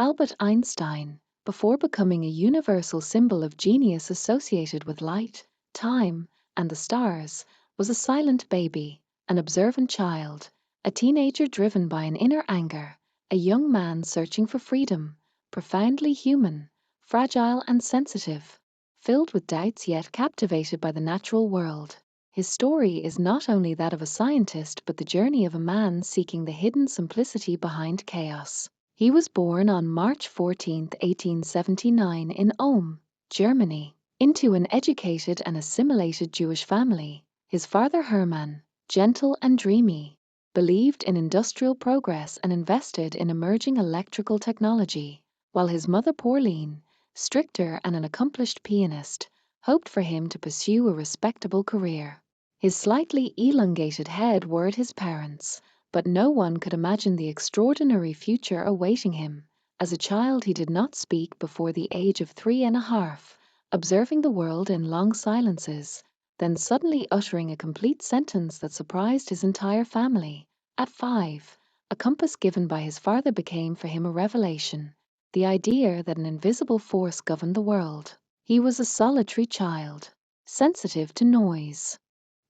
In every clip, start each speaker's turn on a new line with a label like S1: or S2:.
S1: Albert Einstein, before becoming a universal symbol of genius associated with light, time, and the stars, was a silent baby, an observant child, a teenager driven by an inner anger, a young man searching for freedom, profoundly human, fragile and sensitive, filled with doubts yet captivated by the natural world. His story is not only that of a scientist but the journey of a man seeking the hidden simplicity behind chaos. He was born on March 14, 1879 in Ulm, Germany, into an educated and assimilated Jewish family. His father Hermann, gentle and dreamy, believed in industrial progress and invested in emerging electrical technology, while his mother Pauline, stricter and an accomplished pianist, hoped for him to pursue a respectable career. His slightly elongated head worried his parents, but no one could imagine the extraordinary future awaiting him. As a child, he did not speak before the age of 3.5, observing the world in long silences, then suddenly uttering a complete sentence that surprised his entire family. At 5, a compass given by his father became for him a revelation, the idea that an invisible force governed the world. He was a solitary child, sensitive to noise,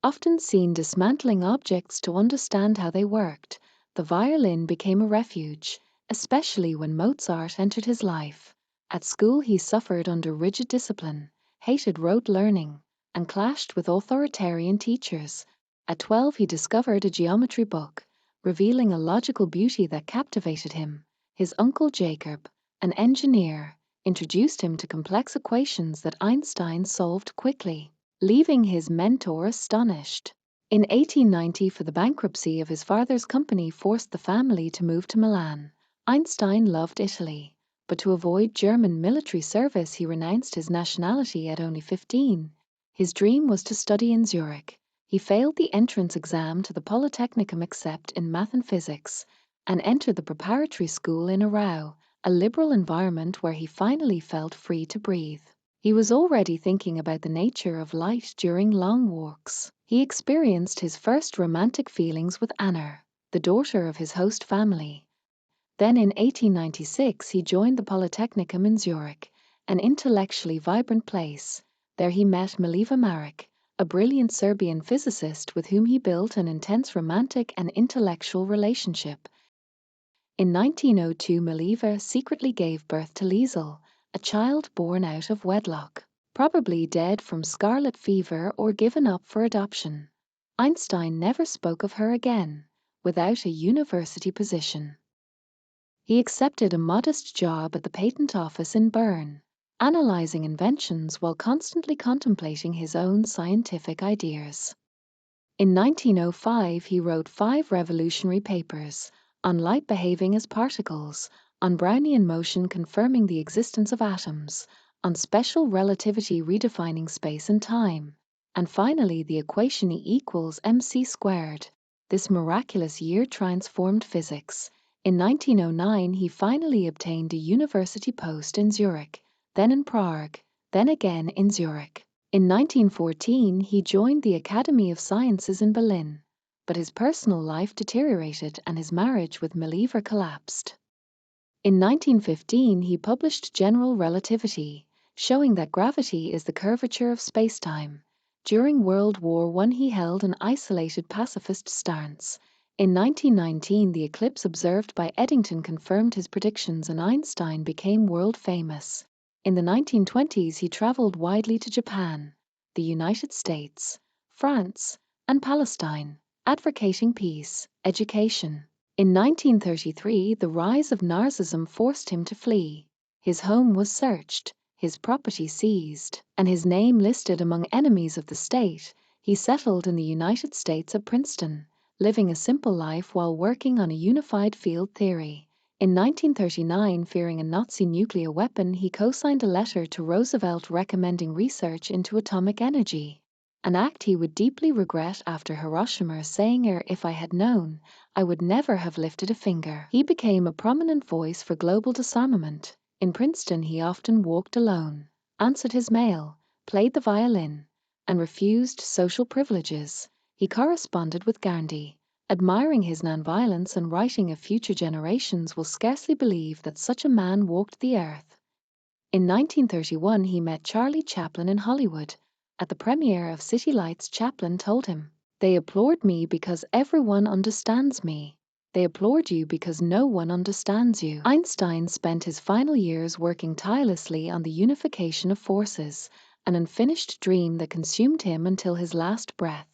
S1: often seen dismantling objects to understand how they worked. The violin became a refuge, especially when Mozart entered his life. At school he suffered under rigid discipline, hated rote learning, and clashed with authoritarian teachers. At 12 he discovered a geometry book, revealing a logical beauty that captivated him. His uncle Jacob, an engineer, introduced him to complex equations that Einstein solved quickly, leaving his mentor astonished. In 1890, for the bankruptcy of his father's company forced the family to move to Milan. Einstein loved Italy, but to avoid German military service he renounced his nationality at only 15. His dream was to study in Zurich. He failed the entrance exam to the Polytechnicum except in math and physics, and entered the preparatory school in Aarau, a liberal environment where he finally felt free to breathe. He was already thinking about the nature of light during long walks. He experienced his first romantic feelings with Anna, the daughter of his host family. Then in 1896 he joined the Polytechnicum in Zurich, an intellectually vibrant place. There he met Mileva Maric, a brilliant Serbian physicist with whom he built an intense romantic and intellectual relationship. In 1902 Mileva secretly gave birth to Liesel, a child born out of wedlock, probably dead from scarlet fever or given up for adoption. Einstein never spoke of her again, without a university position. He accepted a modest job at the patent office in Bern, analyzing inventions while constantly contemplating his own scientific ideas. In 1905 he wrote 5 revolutionary papers on light behaving as particles, on Brownian motion confirming the existence of atoms, on special relativity redefining space and time, and finally the equation E equals mc squared. This miraculous year transformed physics. In 1909 he finally obtained a university post in Zurich, then in Prague, then again in Zurich. In 1914 he joined the Academy of Sciences in Berlin, but his personal life deteriorated and his marriage with Mileva collapsed. In 1915 he published General Relativity, showing that gravity is the curvature of spacetime. During World War I he held an isolated pacifist stance. In 1919 the eclipse observed by Eddington confirmed his predictions and Einstein became world famous. In the 1920s he traveled widely to Japan, the United States, France, and Palestine, advocating peace, education. In 1933 the rise of Nazism forced him to flee. His home was searched, his property seized, and his name listed among enemies of the state. He settled in the United States at Princeton, living a simple life while working on a unified field theory. In 1939, fearing a Nazi nuclear weapon, he co-signed a letter to Roosevelt recommending research into atomic energy, an act he would deeply regret after Hiroshima, saying, "If I had known, I would never have lifted a finger." He became a prominent voice for global disarmament. In Princeton he often walked alone, answered his mail, played the violin, and refused social privileges. He corresponded with Gandhi, Admiring his nonviolence and writing of future generations will scarcely believe that such a man walked the earth. In 1931, he met Charlie Chaplin in Hollywood. At the premiere of City Lights, Chaplin told him, "They applaud me because everyone understands me. They applaud you because no one understands you." Einstein spent his final years working tirelessly on the unification of forces, an unfinished dream that consumed him until his last breath.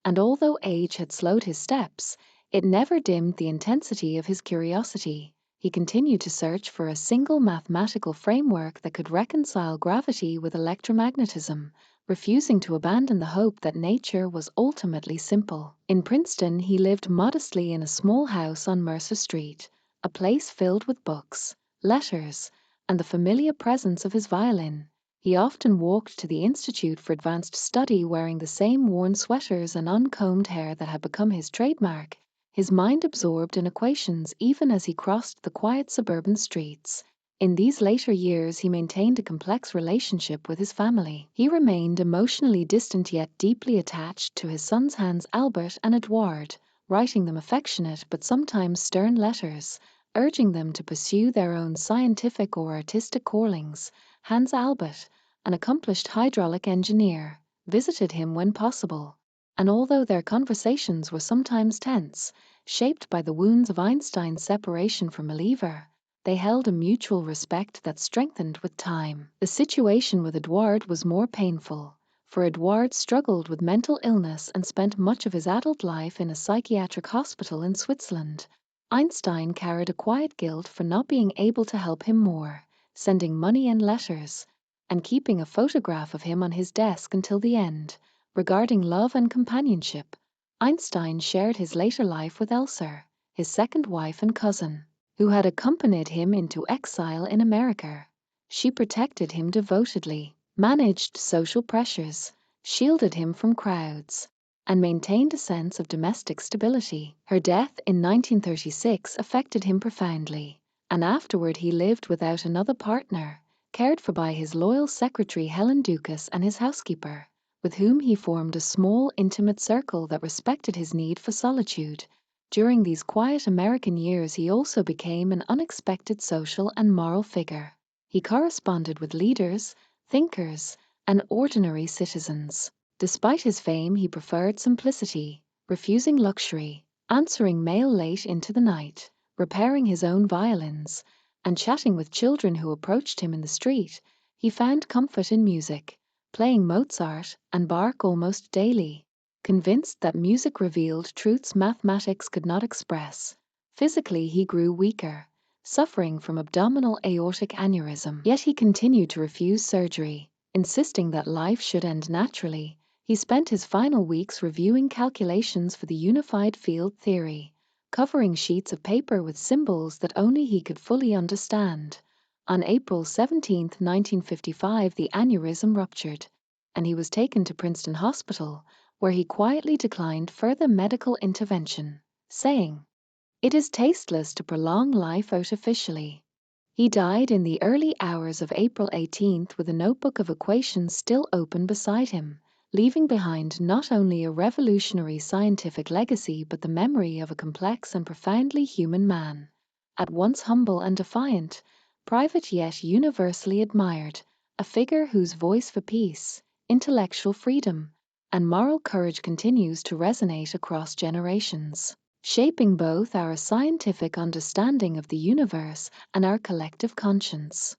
S1: And although age had slowed his steps, it never dimmed the intensity of his curiosity. He continued to search for a single mathematical framework that could reconcile gravity with electromagnetism, refusing to abandon the hope that nature was ultimately simple. In Princeton, he lived modestly in a small house on Mercer Street, a place filled with books, letters, and the familiar presence of his violin. He often walked to the Institute for Advanced Study wearing the same worn sweaters and uncombed hair that had become his trademark, his mind absorbed in equations even as he crossed the quiet suburban streets. In these later years, he maintained a complex relationship with his family. He remained emotionally distant yet deeply attached to his sons Hans Albert and Eduard, writing them affectionate but sometimes stern letters, urging them to pursue their own scientific or artistic callings. Hans Albert, an accomplished hydraulic engineer, visited him when possible, and although their conversations were sometimes tense, shaped by the wounds of Einstein's separation from Oliver, they held a mutual respect that strengthened with time. The situation with Eduard was more painful, for Eduard struggled with mental illness and spent much of his adult life in a psychiatric hospital in Switzerland. Einstein carried a quiet guilt for not being able to help him more, sending money and letters, and keeping a photograph of him on his desk until the end. Regarding love and companionship, Einstein shared his later life with Elsa, his second wife and cousin, who had accompanied him into exile in America. She protected him devotedly, managed social pressures, shielded him from crowds, and maintained a sense of domestic stability. Her death in 1936 affected him profoundly, and afterward he lived without another partner, cared for by his loyal secretary Helen Dukas and his housekeeper, with whom he formed a small, intimate circle that respected his need for solitude. During these quiet American years, he also became an unexpected social and moral figure. He corresponded with leaders, thinkers, and ordinary citizens. Despite his fame, he preferred simplicity, refusing luxury, answering mail late into the night, repairing his own violins, and chatting with children who approached him in the street. He found comfort in music, playing Mozart and Bach almost daily, convinced that music revealed truths mathematics could not express. Physically, he grew weaker, suffering from abdominal aortic aneurysm. Yet he continued to refuse surgery, insisting that life should end naturally. He spent his final weeks reviewing calculations for the unified field theory, covering sheets of paper with symbols that only he could fully understand. On April 17, 1955, the aneurysm ruptured, and he was taken to Princeton Hospital, where he quietly declined further medical intervention, saying, "It is tasteless to prolong life artificially." He died in the early hours of April 18th with a notebook of equations still open beside him, leaving behind not only a revolutionary scientific legacy but the memory of a complex and profoundly human man, at once humble and defiant, private yet universally admired, a figure whose voice for peace, intellectual freedom, and moral courage continues to resonate across generations, shaping both our scientific understanding of the universe and our collective conscience.